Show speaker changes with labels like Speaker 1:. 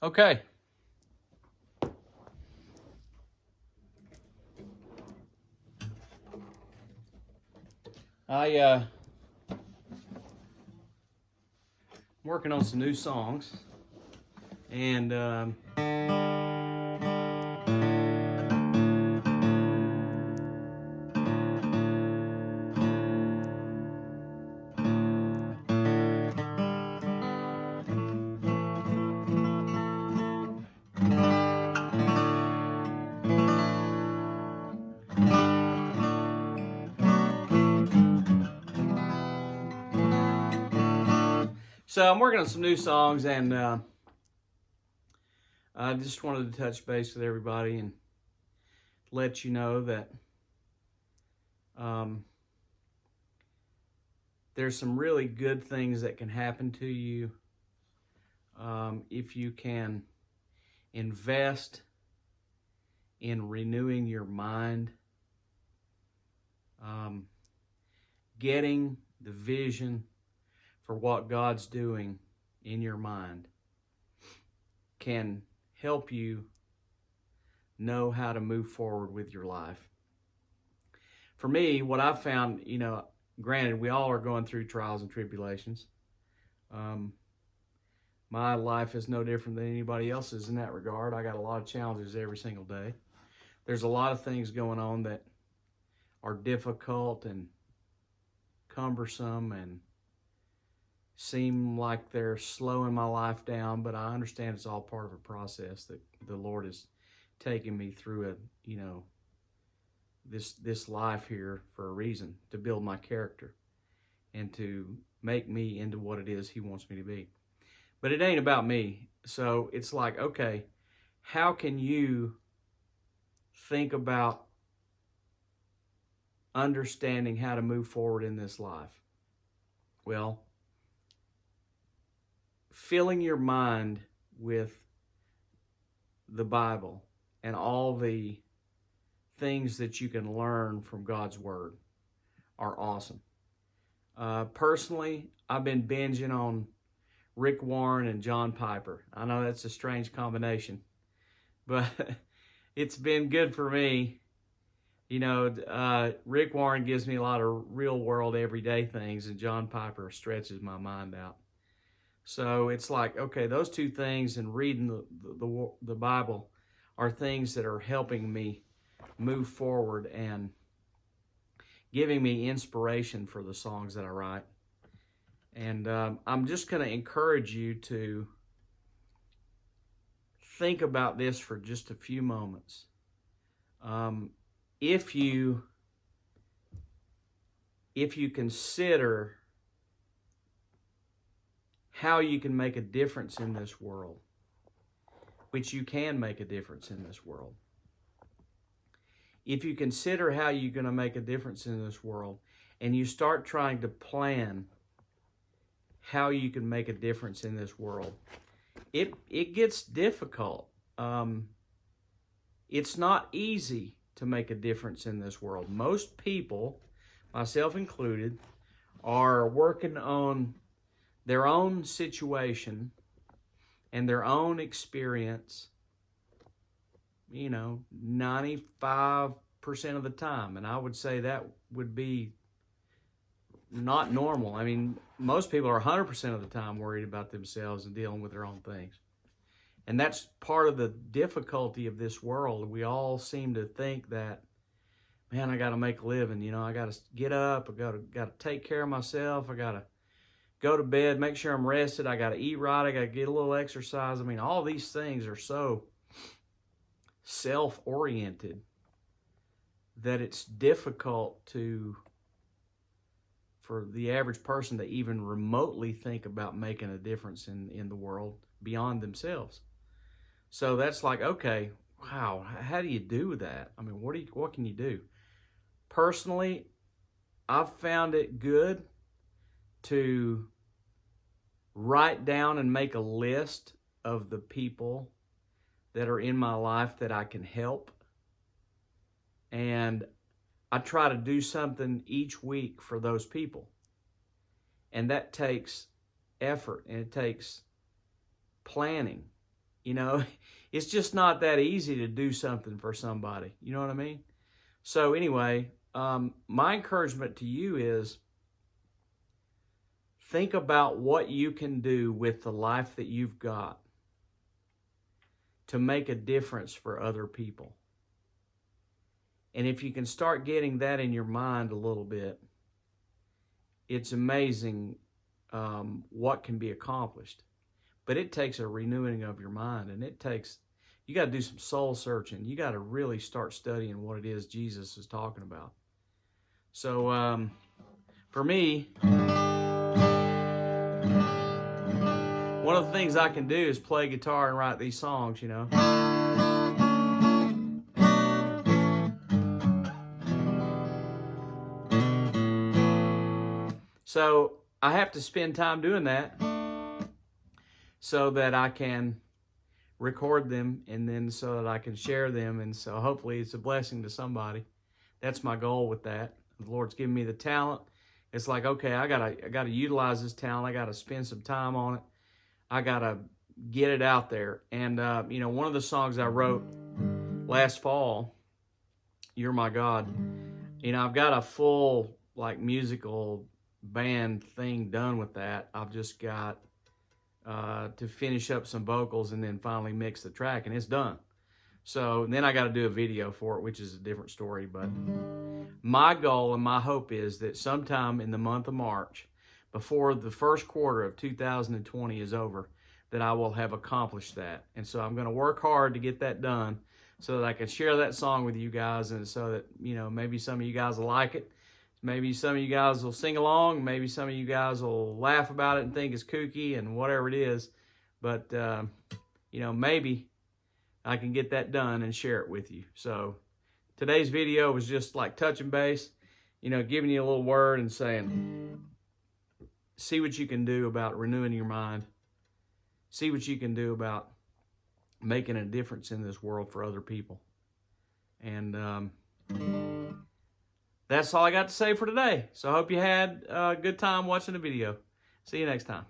Speaker 1: Okay. I'm working on some new songs, and so I'm working on some new songs, and I just wanted to touch base with everybody and let you know that um, there's some really good things that can happen to you if you can invest in renewing your mind, getting the vision for what God's doing in your mind can help you know how to move forward with your life. For me, what I've found, granted, we all are going through trials and tribulations. My life is no different than anybody else's in that regard. I got a lot of challenges every single day. There's a lot of things going on that are difficult and cumbersome and seem like they're slowing my life down, but I understand it's all part of a process that the Lord is taking me through this life here for a reason, to build my character and to make me into what it is He wants me to be. But it ain't about me. So it's like, okay, how can you think about understanding how to move forward in this life? Well, filling your mind with the Bible and all the things that you can learn from God's Word are awesome. Personally, I've been binging on Rick Warren and John Piper. I know that's a strange combination, but it's been good for me. Rick Warren gives me a lot of real world everyday things, and John Piper stretches my mind out. So it's like, okay, those two things and reading the Bible are things that are helping me move forward and giving me inspiration for the songs that I write. And I'm just going to encourage you to think about this for just a few moments. If you consider how you can make a difference in this world, which you can make a difference in this world. If you consider how you're going to make a difference in this world, and you start trying to plan how you can make a difference in this world, it gets difficult. It's not easy to make a difference in this world. Most people, myself included, are working on their own situation and their own experience, 95% of the time. And I would say that would be not normal. I mean, most people are 100% of the time worried about themselves and dealing with their own things. And that's part of the difficulty of this world. We all seem to think that, man, I got to make a living. I got to get up. I got to take care of myself. I got to go to bed, make sure I'm rested. I got to eat right. I got to get a little exercise. I mean, all these things are so self-oriented that it's difficult for the average person to even remotely think about making a difference in the world beyond themselves. So that's like, okay, wow, how do you do that? I mean, what can you do? Personally, I've found it good to write down and make a list of the people that are in my life that I can help. And I try to do something each week for those people. And that takes effort, and it takes planning You know, it's just not that easy to do something for somebody. You know what I mean? So anyway, my encouragement to you is think about what you can do with the life that you've got to make a difference for other people. And if you can start getting that in your mind a little bit, it's amazing what can be accomplished. But it takes a renewing of your mind, and you got to do some soul searching. You got to really start studying what it is Jesus is talking about. So for me, one of the things I can do is play guitar and write these songs, you know. So I have to spend time doing that so that I can record them, and then so that I can share them, and so hopefully it's a blessing to somebody. That's my goal with that. The Lord's given me the talent. It's like, okay, I gotta utilize this talent. I gotta spend some time on it. I gotta get it out there. And you know, one of the songs I wrote last fall, "You're My God," you know, I've got a full like musical band thing done with that. I've just got to finish up some vocals and then finally mix the track, and it's done. So then I got to do a video for it, which is a different story. But my goal and my hope is that sometime in the month of March, before the first quarter of 2020 is over, that I will have accomplished that. And so I'm going to work hard to get that done so that I can share that song with you guys, and so that, you know, maybe some of you guys will like it. Maybe some of you guys will sing along. Maybe some of you guys will laugh about it and think it's kooky and whatever it is. But, you know, maybe I can get that done and share it with you. So today's video was just like touching base, you know, giving you a little word and saying, see what you can do about renewing your mind. See what you can do about making a difference in this world for other people. And that's all I got to say for today. So I hope you had a good time watching the video. See you next time.